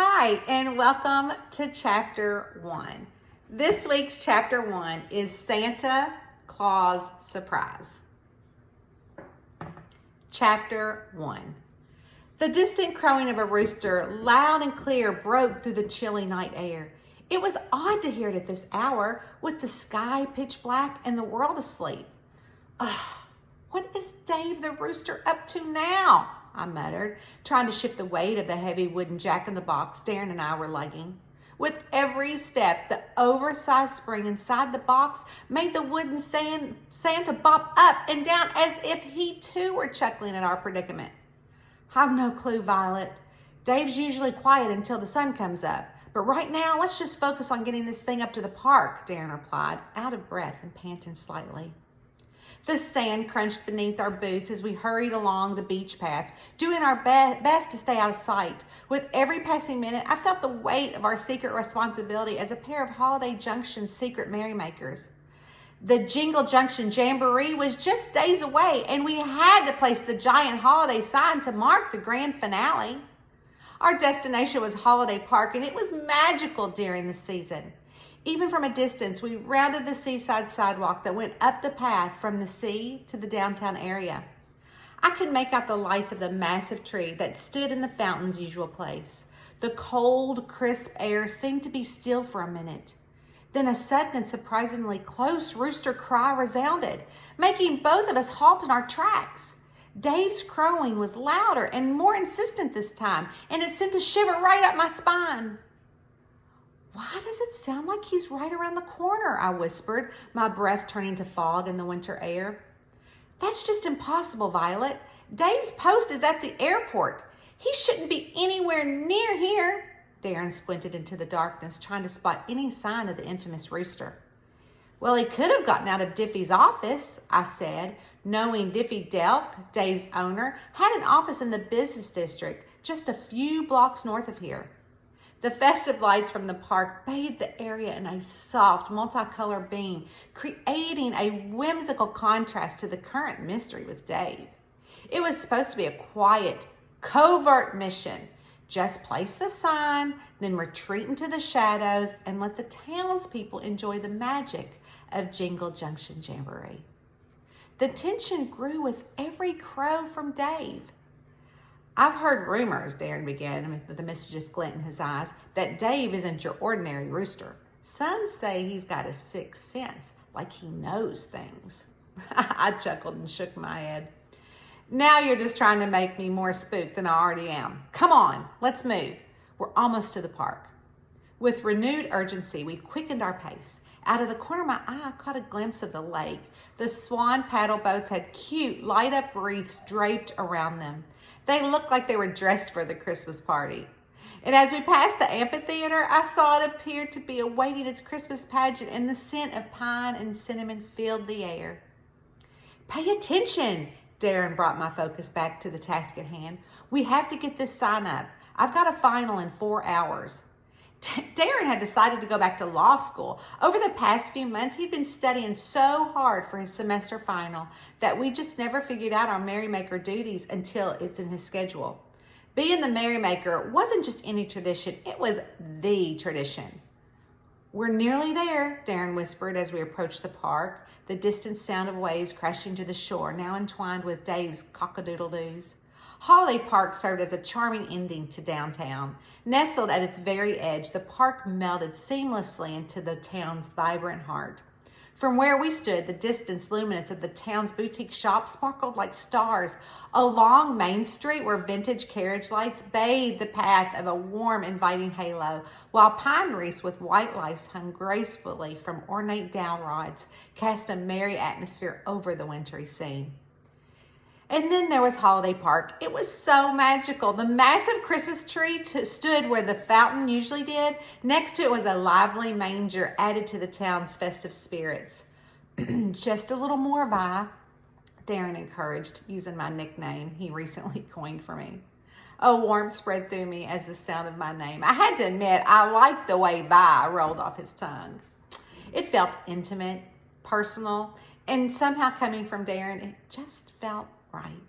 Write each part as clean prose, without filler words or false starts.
Hi, and welcome to Chapter 1. This week's Chapter 1 is Santa Claus Surprise. Chapter 1. The distant crowing of a rooster, loud and clear, broke through the chilly night air. It was odd to hear it at this hour, with the sky pitch black and the world asleep. Ugh, what is Dave the rooster up to now? I muttered, trying to shift the weight of the heavy wooden jack-in-the-box Darren and I were lugging. With every step, the oversized spring inside the box made the wooden Santa bop up and down as if he too were chuckling at our predicament. I've no clue, Violet. Dave's usually quiet until the sun comes up, but right now let's just focus on getting this thing up to the park, Darren replied, out of breath and panting slightly. The sand crunched beneath our boots as we hurried along the beach path, doing our best to stay out of sight. With every passing minute, I felt the weight of our secret responsibility as a pair of Holiday Junction's secret merrymakers. The Jingle Junction Jamboree was just days away, and we had to place the giant holiday sign to mark the grand finale. Our destination was Holiday Park, and it was magical during the season. Even from a distance, we rounded the seaside sidewalk that went up the path from the sea to the downtown area. I could make out the lights of the massive tree that stood in the fountain's usual place. The cold, crisp air seemed to be still for a minute. Then a sudden and surprisingly close rooster cry resounded, making both of us halt in our tracks. Dave's crowing was louder and more insistent this time, and it sent a shiver right up my spine. Why does it sound like he's right around the corner? I whispered, my breath turning to fog in the winter air. That's just impossible, Violet. Dave's post is at the airport. He shouldn't be anywhere near here. Darren squinted into the darkness, trying to spot any sign of the infamous rooster. Well, he could have gotten out of Diffie's office, I said, knowing Diffie Delk, Dave's owner, had an office in the business district just a few blocks north of here. The festive lights from the park bathed the area in a soft, multicolored beam, creating a whimsical contrast to the current mystery with Dave. It was supposed to be a quiet, covert mission. Just place the sign, then retreat into the shadows and let the townspeople enjoy the magic of Jingle Junction Jamboree. The tension grew with every crow from Dave. I've heard rumors, Darren began with a mischief glint in his eyes, that Dave isn't your ordinary rooster. Some say he's got a sixth sense, like he knows things. I chuckled and shook my head. Now you're just trying to make me more spooked than I already am. Come on, let's move. We're almost to the park. With renewed urgency, we quickened our pace. Out of the corner of my eye, I caught a glimpse of the lake. The swan paddle boats had cute, light-up wreaths draped around them. They looked like they were dressed for the Christmas party. And as we passed the amphitheater, I saw it appeared to be awaiting its Christmas pageant, and the scent of pine and cinnamon filled the air. Pay attention, Darren brought my focus back to the task at hand. We have to get this sign up. I've got a final in 4 hours. Darren had decided to go back to law school. Over the past few months, he'd been studying so hard for his semester final that we just never figured out our merrymaker duties until it's in his schedule. Being the merrymaker wasn't just any tradition, it was the tradition. We're nearly there, Darren whispered as we approached the park, the distant sound of waves crashing to the shore, now entwined with Dave's cock-a-doodle-doos. Holiday Park served as a charming ending to downtown. Nestled at its very edge, the park melded seamlessly into the town's vibrant heart. From where we stood, the distant luminance of the town's boutique shops sparkled like stars. Along Main Street, where vintage carriage lights bathed the path of a warm, inviting halo, while pine wreaths with white lights hung gracefully from ornate dowel rods, cast a merry atmosphere over the wintry scene. And then there was Holiday Park. It was so magical. The massive Christmas tree stood where the fountain usually did. Next to it was a lively manger added to the town's festive spirits. Just a little more, Vi, Darren encouraged, using my nickname he recently coined for me. A warmth spread through me as the sound of my name. I had to admit, I liked the way Vi rolled off his tongue. It felt intimate, personal, and somehow coming from Darren, it just felt right.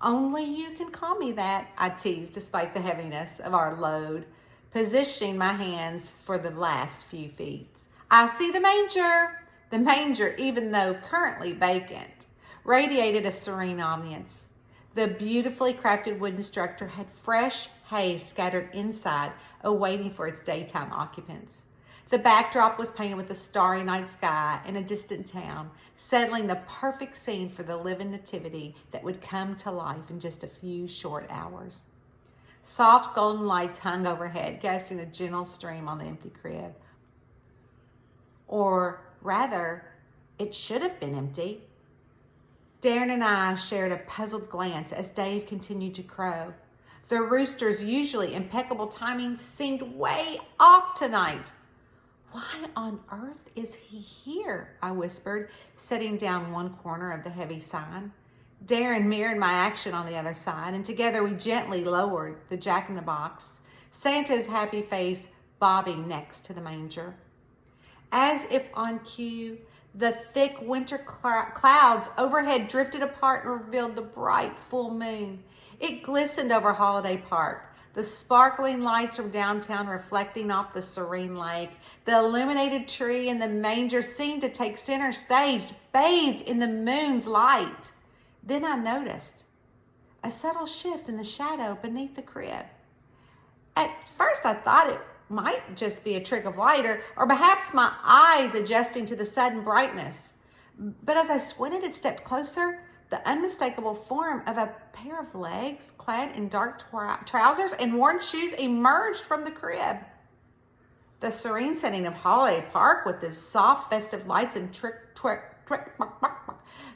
Only you can call me that, I teased despite the heaviness of our load, positioning my hands for the last few feet. I see the manger. The manger, even though currently vacant, radiated a serene ambience. The beautifully crafted wooden structure had fresh hay scattered inside, awaiting for its daytime occupants. The backdrop was painted with a starry night sky and a distant town, settling the perfect scene for the living nativity that would come to life in just a few short hours. Soft golden lights hung overhead, casting a gentle stream on the empty crib. Or rather, it should have been empty. Darren and I shared a puzzled glance as Dave continued to crow. The rooster's usually impeccable timing seemed way off tonight. Why on earth is he here? I whispered, setting down one corner of the heavy sign. Darren mirrored my action on the other side, and together we gently lowered the jack-in-the-box, Santa's happy face bobbing next to the manger. As if on cue, the thick winter clouds overhead drifted apart and revealed the bright full moon. It glistened over Holiday Park, the sparkling lights from downtown reflecting off the serene lake. The illuminated tree and the manger seemed to take center stage, bathed in the moon's light. Then I noticed a subtle shift in the shadow beneath the crib. At first I thought it might just be a trick of light, or perhaps my eyes adjusting to the sudden brightness. But as I squinted and stepped closer, the unmistakable form of a pair of legs clad in dark trousers and worn shoes emerged from the crib. The serene setting of Holiday Park with its soft festive lights and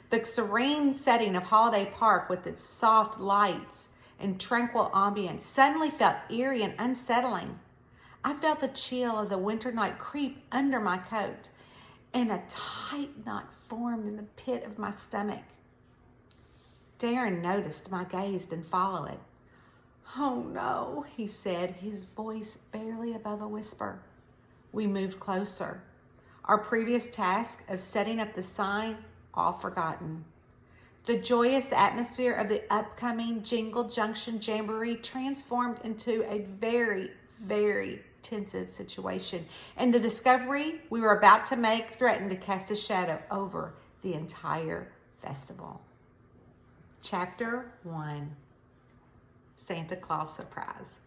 the serene setting of Holiday Park with its soft lights and tranquil ambience suddenly felt eerie and unsettling. I felt the chill of the winter night creep under my coat, and a tight knot formed in the pit of my stomach. Darren noticed my gaze and followed it. "Oh no," he said, his voice barely above a whisper. We moved closer, our previous task of setting up the sign all forgotten. The joyous atmosphere of the upcoming Jingle Junction Jamboree transformed into a very, very tensive situation, and the discovery we were about to make threatened to cast a shadow over the entire festival. Chapter 1, Santa Claus Surprise.